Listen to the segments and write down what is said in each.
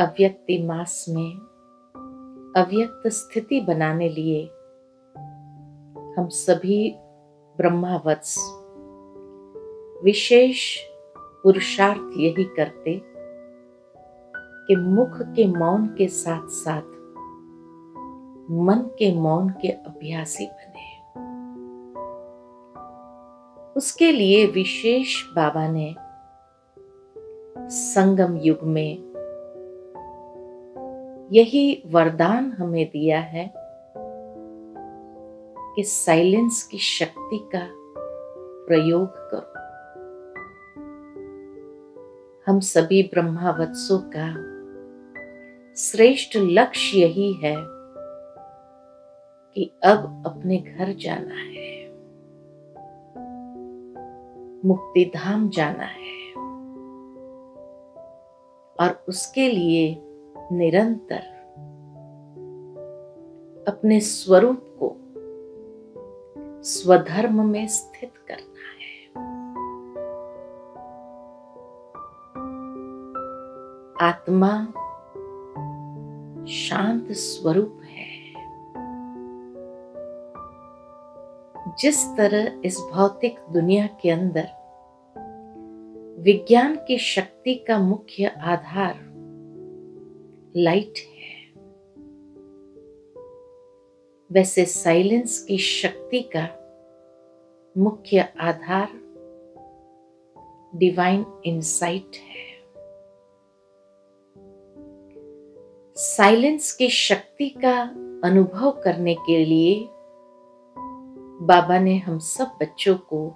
अव्यक्ति मास में अव्यक्त स्थिति बनाने लिए हम सभी ब्रह्मावत्स विशेष पुरुषार्थ यही करते कि मुख के मौन के साथ साथ मन के मौन के अभ्यासी बने। उसके लिए विशेष बाबा ने संगम युग में यही वरदान हमें दिया है कि साइलेंस की शक्ति का प्रयोग करो। हम सभी ब्रह्मावत्सों का श्रेष्ठ लक्ष्य यही है कि अब अपने घर जाना है, मुक्ति धाम जाना है और उसके लिए निरंतर अपने स्वरूप को स्वधर्म में स्थित करना है। आत्मा शांत स्वरूप है। जिस तरह इस भौतिक दुनिया के अंदर विज्ञान की शक्ति का मुख्य आधार लाइट है, वैसे साइलेंस की शक्ति का मुख्य आधार डिवाइन इनसाइट है। साइलेंस की शक्ति का अनुभव करने के लिए बाबा ने हम सब बच्चों को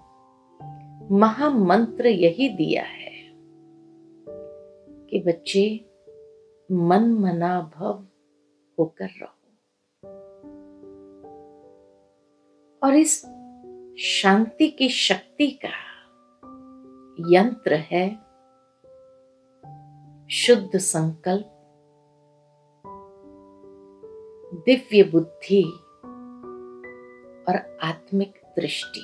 महामंत्र यही दिया है कि बच्चे मन मना भव होकर रहो। और इस शांति की शक्ति का यंत्र है शुद्ध संकल्प, दिव्य बुद्धि और आत्मिक दृष्टि।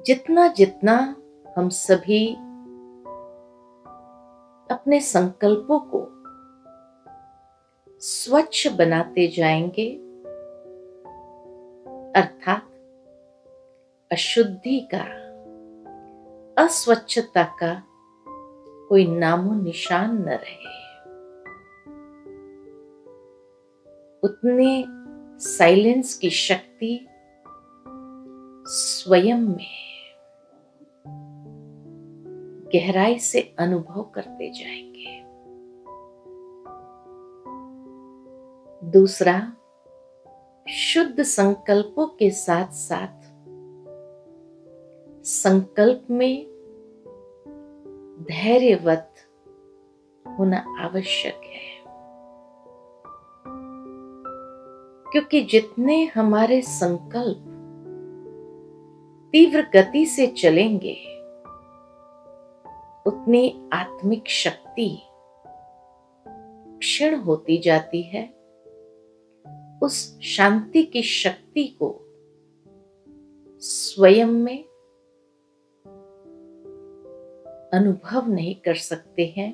जितना जितना हम सभी अपने संकल्पों को स्वच्छ बनाते जाएंगे, अर्थात अशुद्धि का, अस्वच्छता का कोई नामो निशान न रहे, उतने साइलेंस की शक्ति स्वयं में गहराई से अनुभव करते जाएंगे। दूसरा, शुद्ध संकल्पों के साथ साथ संकल्प में धैर्यवत होना आवश्यक है, क्योंकि जितने हमारे संकल्प तीव्र गति से चलेंगे, उतनी आत्मिक शक्ति क्षीण होती जाती है। उस शांति की शक्ति को स्वयं में अनुभव नहीं कर सकते हैं,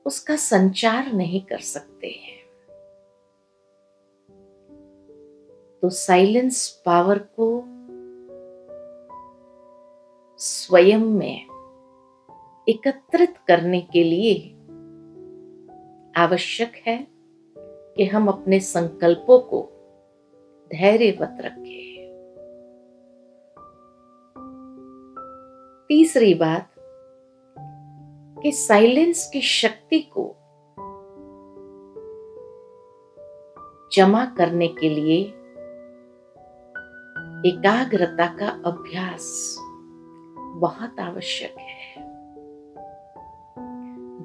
उसका संचार नहीं कर सकते हैं। तो साइलेंस पावर को स्वयं में एकत्रित करने के लिए आवश्यक है कि हम अपने संकल्पों को धैर्यवत रखें। तीसरी बात कि साइलेंस की शक्ति को जमा करने के लिए एकाग्रता का अभ्यास बहुत आवश्यक है।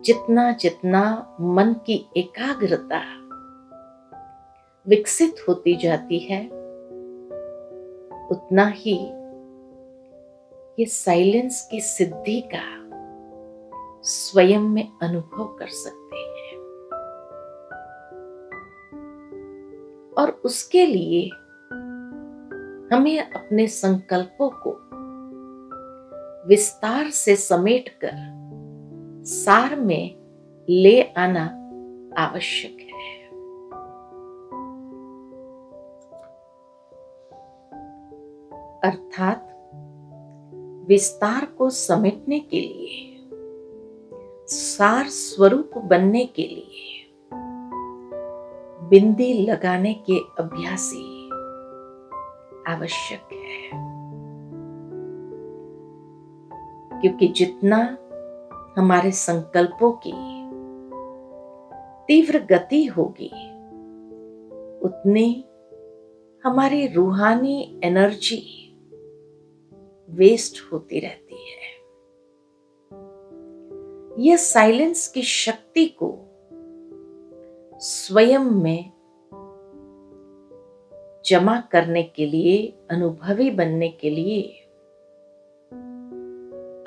जितना जितना मन की एकाग्रता विकसित होती जाती है, उतना ही ये साइलेंस की सिद्धि का स्वयं में अनुभव कर सकते हैं। और उसके लिए हमें अपने संकल्पों को विस्तार से समेटकर सार में ले आना आवश्यक है। अर्थात विस्तार को समेटने के लिए, सार स्वरूप बनने के लिए बिंदी लगाने के अभ्यासी आवश्यक है। क्योंकि जितना हमारे संकल्पों की तीव्र गति होगी, उतनी हमारी रूहानी एनर्जी वेस्ट होती रहती है। यह साइलेंस की शक्ति को स्वयं में जमा करने के लिए, अनुभवी बनने के लिए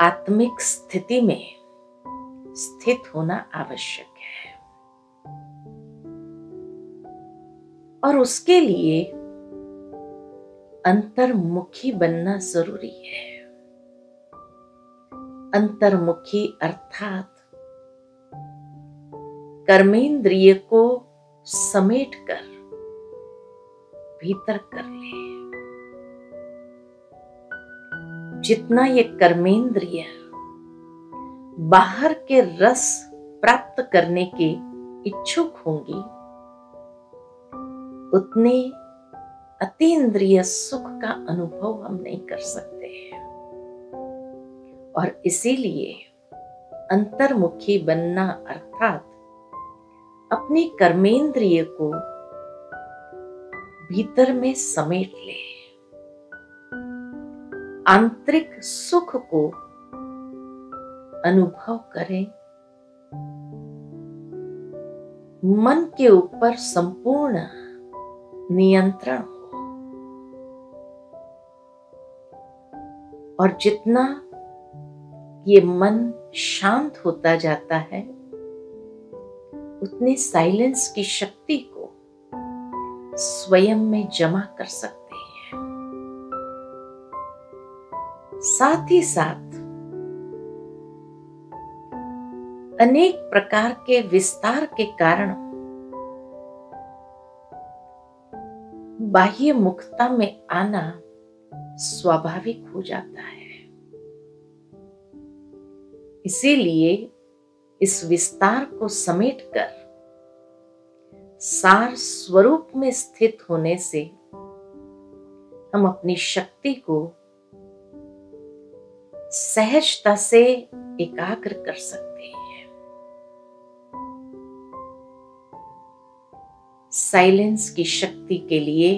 आत्मिक स्थिति में स्थित होना आवश्यक है। और उसके लिए अंतर्मुखी बनना जरूरी है। अंतर्मुखी अर्थात कर्मेंद्रिय को समेटकर भीतर कर ले। जितना ये कर्मेंद्रिय बाहर के रस प्राप्त करने के इच्छुक होंगी, उतने अतीन्द्रिय सुख का अनुभव हम नहीं कर सकते हैं। और इसीलिए अंतर्मुखी बनना अर्थात अपनी कर्मेंद्रिय को भीतर में समेट ले, आंतरिक सुख को अनुभव करें, मन के ऊपर संपूर्ण नियंत्रण हो। और जितना ये मन शांत होता जाता है, उतनी साइलेंस की शक्ति को स्वयं में जमा कर सकते हैं। साथ ही साथ अनेक प्रकार के विस्तार के कारण बाह्य मुक्तता में आना स्वाभाविक हो जाता है। इसीलिए इस विस्तार को समेटकर सार स्वरूप में स्थित होने से हम अपनी शक्ति को सहजता से एकाग्र कर सकते हैं। साइलेंस की शक्ति के लिए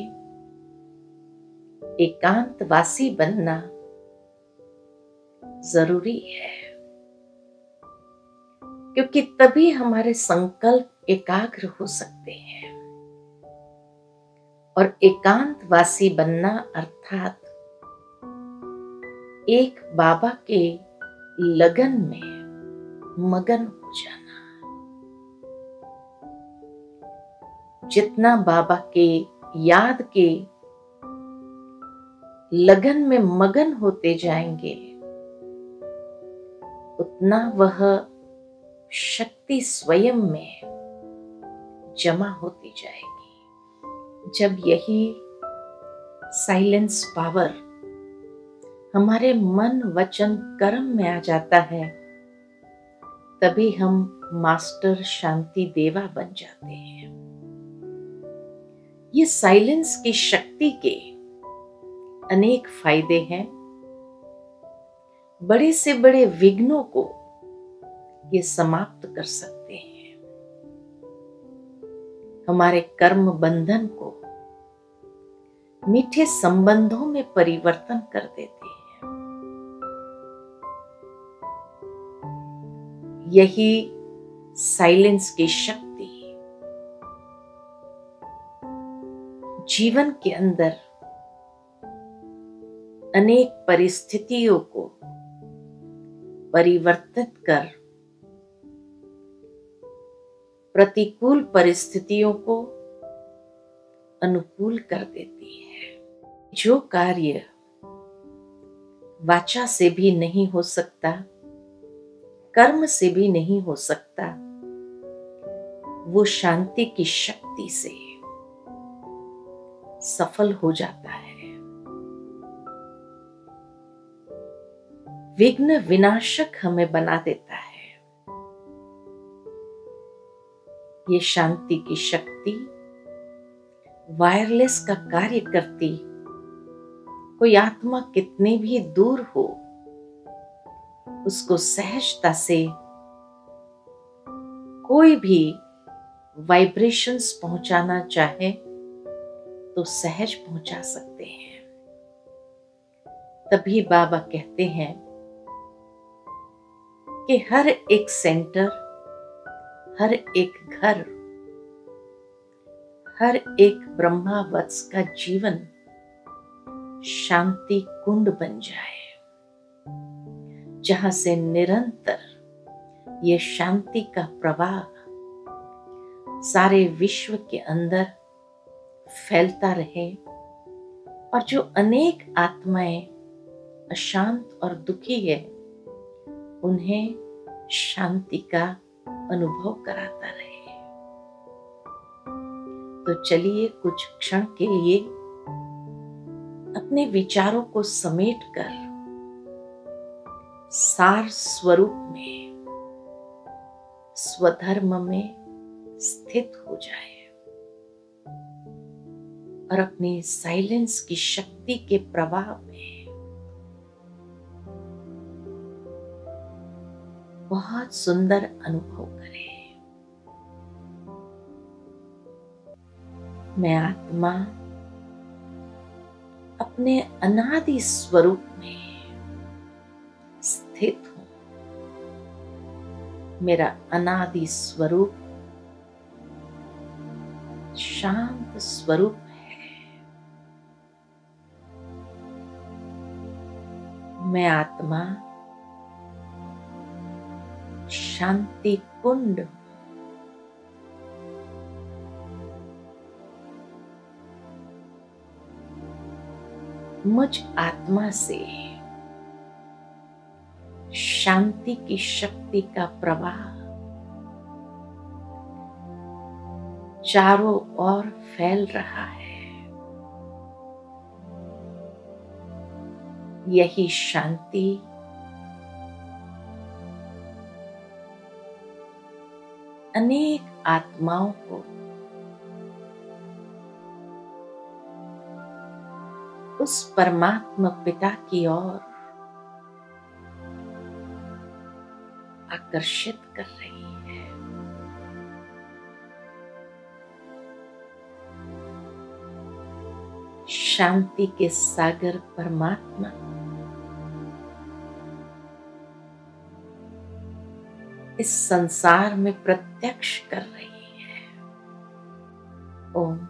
एकांतवासी बनना जरूरी है, क्योंकि तभी हमारे संकल्प एकाग्र हो सकते हैं। और एकांतवासी बनना अर्थात एक बाबा के लगन में मगन हो जाना। जितना बाबा के याद के लगन में मगन होते जाएंगे, उतना वह शक्ति स्वयं में जमा होती जाएगी। जब यही साइलेंस पावर हमारे मन वचन कर्म में आ जाता है, तभी हम मास्टर शांति देवा बन जाते हैं। ये साइलेंस की शक्ति के अनेक फायदे हैं। बड़े से बड़े विघ्नों को ये समाप्त कर सकते हैं। हमारे कर्म बंधन को मीठे संबंधों में परिवर्तन कर देते हैं। यही साइलेंस की शक्ति जीवन के अंदर अनेक परिस्थितियों को परिवर्तित कर प्रतिकूल परिस्थितियों को अनुकूल कर देती है। जो कार्य वाचा से भी नहीं हो सकता, कर्म से भी नहीं हो सकता, वो शांति की शक्ति से सफल हो जाता है। विघ्न विनाशक हमें बना देता है। ये शांति की शक्ति वायरलेस का कार्य करती, कोई आत्मा कितनी भी दूर हो, उसको सहजता से कोई भी वाइब्रेशंस पहुंचाना चाहे तो सहज पहुंचा सकते हैं। तभी बाबा कहते हैं कि हर एक सेंटर, हर एक घर, हर एक ब्रह्मा वत्स का जीवन शांति कुंड बन जाए, जहां से निरंतर ये शांति का प्रवाह सारे विश्व के अंदर फैलता रहे, और जो अनेक आत्माएं अशांत और दुखी है, उन्हें शांति का अनुभव कराता रहे। तो चलिए कुछ क्षण के लिए अपने विचारों को समेटकर सार स्वरूप में, स्वधर्म में स्थित हो जाए और अपनी साइलेंस की शक्ति के प्रवाह में बहुत सुंदर अनुभव करें। मैं आत्मा अपने अनादि स्वरूप में स्थित हूं। मेरा अनादि स्वरूप शांत स्वरूप है। मैं आत्मा शांति कुंड हूं। मुझ आत्मा से शांति की शक्ति का प्रवाह चारों ओर फैल रहा है। यही शांति अनेक आत्माओं को उस परमात्मा पिता की ओर आकर्षित कर रही है। शांति के सागर परमात्मा इस संसार में प्रत्यक्ष कर रही है। ओम